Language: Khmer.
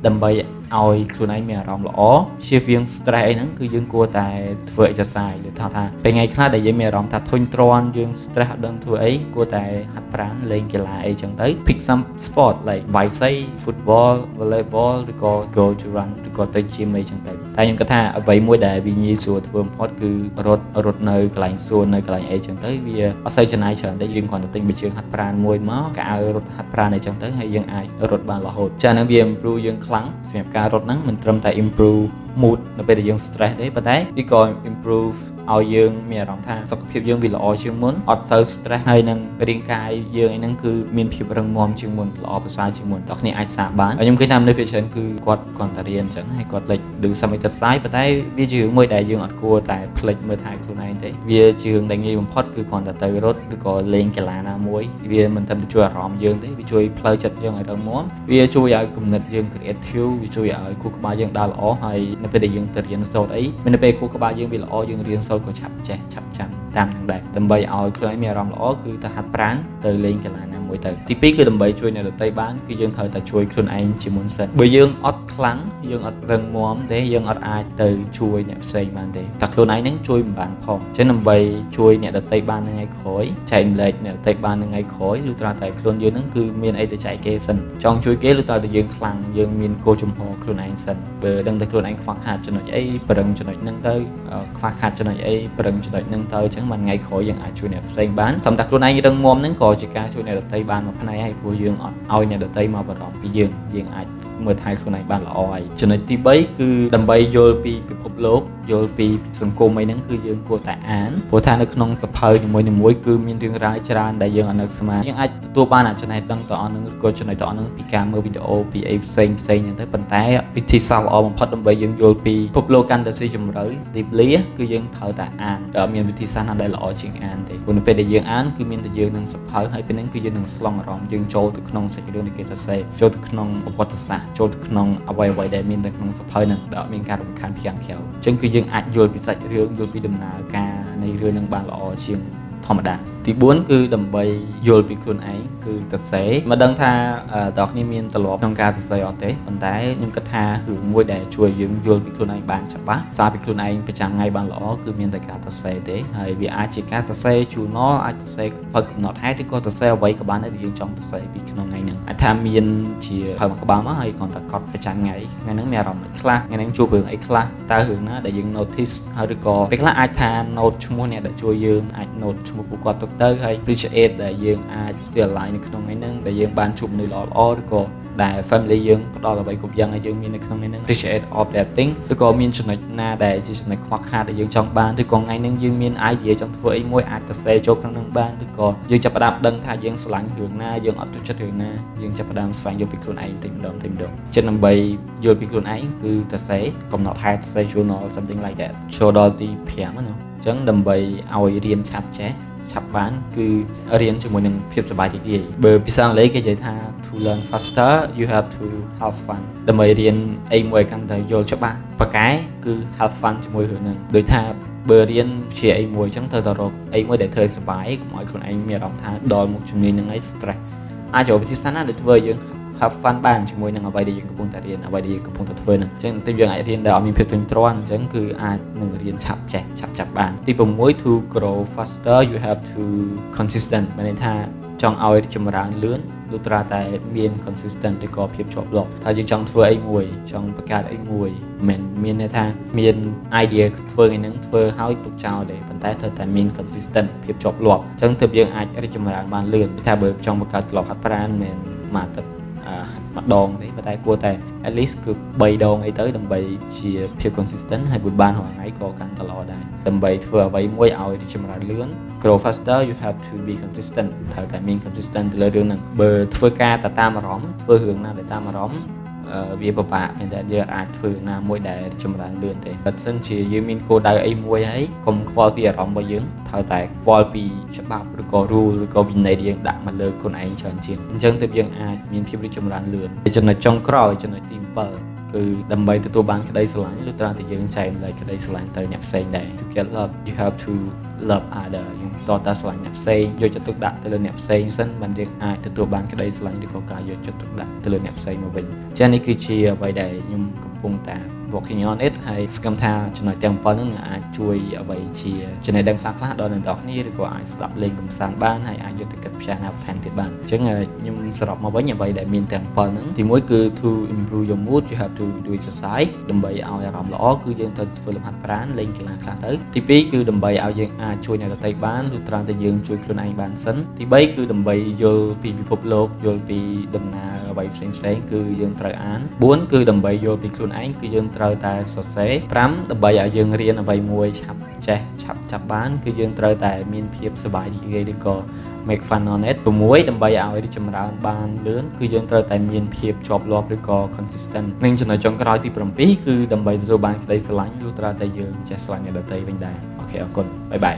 ដើម្បីឲ្យខ្លួនឯងមានអារម្មណ៍ល្អជៀសវាង stress អីហ្នឹងគឺយើងគួរតែធ្វើ exercise ឬថាពេលថ្ងៃខ្លះដែលយើងមានអារម្មណ៍ថាធុញទ្រាន់យើង stress អត់ដឹងធ្វើអីគួរតែហាត់ប្រាណលេងកីឡាអីចឹងទៅ pick some sport like វាយសី football volleyball ឬក៏ go to run ឬក៏ទៅ gym អីចឹងទៅតែខ្ញុំគិតថាអ្វីមួយដែលវាងាយស្រួលធ្វើបំផុតគឺរត់នៅកន្លែងសួននៅកន្លែងអីចឹងទៅវាអត់សូវចំណាយច្រើនទេយើងគ្រាន់តែទិញបញ្ជើងហាត់ប្រាណមួយមកកៅអៅរត់ហាត់ប្រាណអីចឹងទៅហើយយើងអាចរត់បានរហូតចាហ្នឹងវា improve យើងខ្លាំងសម្រាប់ការរត់ហ្នឹងមិនត្រឹមតែ improve mood នៅពេលដែលយើង stress ទេប៉ុន្តែវាក៏ improve ឲ្យយើងមានអារម្មណ៍ថាសុខភាពយើងវាល្អជាងមុនអត់សូវ stress ហើយនឹងរាងកាយយើងអីហ្នឹងគឺមានភាពរឹងមាំជាងមុនល្អប្រសើរជាងមុនអ្នកគ្នាអាចសាកបានហើយខ្ញុំឃើញថាមនុស្សភាគច្រើនគឺគាត់គ្រាន់តែរៀនអញ្ចឹងហើយគាត់លេច do some exercise ប៉ុន្តែវាជារឿងមួយដែលយើងអត់គួរតែភ្លេចមើលថែខ្លួនឯងទេវាជារឿងដែលងាយបំផុតគឺគ្រាន់តែទៅរត់ឬក៏លេងកីឡាណាមួយវាមិនត្រឹមតែជួយអារម្មណ៍យើងទេវាជួយផ្លូវចិត្តយើងឲ្យរឹងមាំវាជួយឲ្យគំនិតយើង creative វាជួយឲ្យខួរក្បាលយើងដើរល្អហើយនៅពេលដែលយើងទៅរៀនសូត្រអីនៅពេលខួរក្បាលយើងវាល្អយើងរៀនសូត្រក៏ឆាប់ចេះឆាប់ចាំតាមនឹងដែរដើម្បីឲ្យខ្លួនឯងមានអារម្មណ៍ល្អគឺទៅហាត់ប្រាណទៅលេងកីឡាណាមួយទៅទី2គឺដើម្បីជួយអ្នកដទៃបានគឺយើងត្រូវតែជួយខ្លួនឯងជាមុនសិនបើយើងអត់ខ្លាំងយើងអត់រឹងមាំទេយើងអត់អាចទៅជួយអ្នកផ្សេងបានទេតែខ្លួនឯងនឹងជួយមិនបានផងអញ្ចឹងដើម្បីជួយអ្នកដទៃបាននៅថ្ងៃក្រោយចែកម្លែកអ្នកដទៃបាននៅថ្ងៃក្រោយលុះត្រាតែខ្លួនយើងនឹងគឺមានអីទៅចែកគេសិនចង់ជួយគេលុះត្រាតែយើងខ្លាំងយើងមានគោលចំហខ្លួនឯងសិនបើដឹងតែខ្លួនឯងខ្វះខាតចំណុចអីប្រឹងចំណុចហ្នឹងទៅខ្វះខាតចំណុចអីប្រឹងចំណុចហ្នឹងទៅអញ្ចឹងមួយថ្ងៃក្រោយយើងអាចជួយអ្នកផ្សេងបានតាមតែខ្លួនឯងរឹងមាំហ្នឹងក៏ជាការជួយអ្នកដទៃបានមួយផ្នែកហើយព្រោះយើងអត់ឲ្យអ្នកដទៃមកបារម្ភពីយើងអាចមើលថែខ្លួនឯងបានល្អហើយចំណុចទី3គឺដើម្បីយល់ពីពិភពលោកយល់ពីសង្គមអីហ្នឹងគឺយើងគួរតែអានព្រោះថានៅក្នុងសភៅនីមួយៗគឺមានរឿងរ៉ាវច្រើនដែលយើងអត់នឹកស្មានយើងអាចទទួលបានចំណេះដឹងទៅអស់ហ្នឹងឬក៏ចំណេះទៅអស់ហ្នឹងពីការមើលវីដេអូពីអីផ្សេងហ្នឹងទៅប៉ុន្តែវិធីសាស្ត្រល្អបំផុតដើម្បីយើងយល់ពីពិភពលោកកាន់តែស៊ីជម្រៅ deeply គឺយើងត្រូវតែអានអត់មានវិធីសាស្ត្រណាដែលល្អជាងអានទេព្រោះនៅពេលដែលយើងអានគឺមានតែយើងនឹងសភៅហើយពេលហ្នឹងគឺយើងនឹងស្លងអារម្មណ៍យើងចូលទៅក្នុងសាច់រឿងដែលគេសរសេរចូលទៅក្នុងប្រវត្តិសាស្ត្រចូលទៅក្នុងអ្វីៗដែលមាននៅក្នុងសភៅហ្នឹងដែលអត់មានការរំខានភាំងខែវអញ្ចឹងគឺយើងអាចយល់ពីសាច់រឿងយល់ពីដំណើរការនៃរឿងហ្នឹងបានល្អជាងធម្មតាទី4គឺដើម្បីយល់ពីខ្លួនឯងគឺសរសេរមកដឹងថាតើគ្នាមានទម្លាប់ក្នុងការសរសេរអត់ទេប៉ុន្តែខ្ញុំគិតថារឿងមួយដែលជួយយើងយល់ពីខ្លួនឯងបានច្បាស់សារពីខ្លួនឯងប្រចាំថ្ងៃបានល្អគឺមានតែការសរសេរទេហើយវាអាចជាការសរសេរ journal អាចសរសេរផុតកំណត់ហេតុឬក៏សរសេរអ្វីក៏បានដែរដែលយើងចង់សរសេរពីក្នុងថ្ងៃហ្នឹងអាចថាមានជាផើមកក្បាលមកហើយគ្រាន់តែកត់ប្រចាំថ្ងៃហ្នឹងមានអារម្មណ៍ខ្លះថ្ងៃហ្នឹងជួបរឿងអីខ្លះតើរឿងណាដែលយើង notice ហើយឬក៏ពេលខ្លះអាចថា note ឈ្មោះអ្នកដែលជួយយើងអាច note ឈ្មោះពួកគាត់ទុកទៅហើយ appreciate ដែលយើងអាច still alive នៅក្នុងថ្ងៃហ្នឹងដែលយើងបានជួបមនុស្សល្អៗឬក៏ដែល family យើងផ្ដល់អ្វីគ្រប់យ៉ាងឲ្យយើងមាននៅក្នុងថ្ងៃហ្នឹង appreciate all that thing ឬក៏មានចំណុចណាដែលជាចំណុចខ្វះខាតដែលយើងចង់បានឬក៏ថ្ងៃហ្នឹងយើងមាន idea ចង់ធ្វើអីមួយអាចសរសេរចូលក្នុងហ្នឹងបានឬក៏យើងចាប់ផ្ដើមដឹងថាយើងស្រឡាញ់រឿងណាយើងអត់ទុកចិត្តរឿងណាយើងចាប់ផ្ដើមស្វែងយល់ពីខ្លួនឯងតិចម្ដងចិត្តដើម្បីយល់ពីខ្លួនឯងគឺសរសេរកំណត់ហេតុសរសេរ journal something like that ចូលដល់ទី5ណាអញ្ចឹងដើម្បីឲ្យរៀនឆាប់ចេះឆាប់បានគឺរៀនជាមួយនឹងភាពសប្បាយរីករាយបើភាសាអង់គ្លេសគេនិយាយថា to learn faster you have to have fun ដើម្បីរៀនអីមួយកាន់តែយល់ច្បាស់ប៉ាកែគឺ have fun ជាមួយរឿងហ្នឹងដូចថាបើរៀនជាអីមួយអញ្ចឹងត្រូវតែរកអីមួយដែលធ្វើសប្បាយកុំឲ្យខ្លួនឯងមានអារម្មណ៍ថាដល់មុខជំនាញហ្នឹងឯង stress អាចរកវិធីសាស្ត្រណាដែលធ្វើយើងhave fun បានជាមួយនឹងអ្វីដែលយើងកំពុងតែរៀនអ្វីដែលយើងកំពុងតែធ្វើហ្នឹងអញ្ចឹងតែយើងអាចរៀនដែលអត់មានភាពធុញទ្រាន់អញ្ចឹងគឺអាចនឹងរៀនឆាប់ចេះឆាប់ចាប់បានទី6 to grow faster you have to consistent មានន័យថាចង់ឲ្យចម្រើនលឿនលុះត្រាតែមាន consistent ឬក៏ភាពជាប់លាប់ថាយើងចង់ធ្វើអីមួយចង់បង្កើតអីមួយមិនមានន័យថាមាន idea ធ្វើថ្ងៃហ្នឹងធ្វើឲ្យទុកចោលទេប៉ុន្តែត្រូវតែមាន consistent ភាពជាប់លាប់អញ្ចឹងទើបយើងអាចរីកចម្រើនបានលឿនថាបើចង់បង្កើតធ្លាប់ហាត់ប្រាណមិនមួយទឹកម្ដងទេប៉ុន្តែគួរតែ at least គឺ3ដងអីទៅដើម្បីជាភាព consistent ហើយបើបានរាល់ថ្ងៃក៏កាន់តែល្អដែរដើម្បីធ្វើអ្វីមួយឲ្យរីកចម្រើនលឿន grow faster you have to be consistent ត្រូវតែមាន consistent ទៅលើរឿងហ្នឹងបើធ្វើការតាមអារម្មណ៍ធ្វើរឿងណាដែលតាមអារម្មណ៍វាពិបាកមែនតើយើងអាចធ្វើណាមួយដែលចម្រើនលឿនទេបើមិនជាយើងមានគោលដៅអីមួយហើយកុំខ្វល់ពីអារម្មណ៍របស់យើងត្រូវតែខ្វល់ពីច្បាប់ឬក៏ rule ឬក៏វិន័យដែលយើងដាក់មកលើខ្លួនឯងច្រើនជាងអញ្ចឹងទើបយើងអាចមានភាពរីកចម្រើនលឿនចំណុចចុងក្រោយចំណុចទី7គឺដើម្បីទទួលបានក្តីស្រឡាញ់លុះត្រាតែយើងចែកម្លែកក្តីស្រឡាញ់ទៅអ្នកផ្សេងដែរ to get love you have to love other យើងតតស្រឡាញ់អ្នកផ្សេងយកចិត្តទុកដាក់ទៅលើអ្នកផ្សេងសិនមិនយើងអាចទទួលបានក្តីស្រឡាញ់ឬក៏ការយកចិត្តទុកដាក់ទៅលើអ្នកផ្សេងមកវិញចា៎នេះគឺជាអ្វីដែលខ្ញុំកំពុងតែ working on it ហើយសង្ឃឹមថាចំណុចទាំង7ហ្នឹងនឹងអាចជួយអ្វីជាចំណេះដឹងខ្លះៗដល់អ្នកនរគ្នាឬក៏អាចស្ដាប់លេងកំសាន្តបានហើយអាចយកទៅគិតពិចារណាបន្ថែមទៀតបានអញ្ចឹងខ្ញុំសរុបមកវិញអ្វីដែលមានទាំង7ហ្នឹងទី1គឺ to improve your mood you have to do exercise ដើម្បីឲ្យអារម្មណ៍ល្អគឺយើងត្រូវធ្វើលំហាត់ប្រាណលេងកីឡាខ្លះទៅទី2គឺដើម្បីឲ្យយើងអាចជួយអ្នកដទៃបានលុះត្រាតែយើងជួយខ្លួនឯងបានសិនទី3គឺដើម្បីយល់ពីពិភពលោកយល់ពីដំណើរអ្វីផ្សេងៗគឺយើងត្រូវអាន4គឺដើម្បីយល់ពីខ្លួនឯងគឺយើងត្រូវតែសរសេរ5ដើម្បីឲ្យយើងរៀនអ្វីមួយឆាប់ចេះឆាប់ចាប់បានគឺយើងត្រូវតែមានភាពសប្បាយរីករាយឬក៏ make fun on it 6ដើម្បីឲ្យរីកចម្រើនបានលឿនគឺយើងត្រូវតែមានភាពជាប់លាប់ឬក៏ consistent និងចំណុចចុងក្រោយទី7គឺដើម្បីទទួលបានក្តីស្រឡាញ់លុះត្រាតែយើងចេះស្រឡាញ់អ្នកដទៃវិញដែរអូខេអរគុណបាយបាយ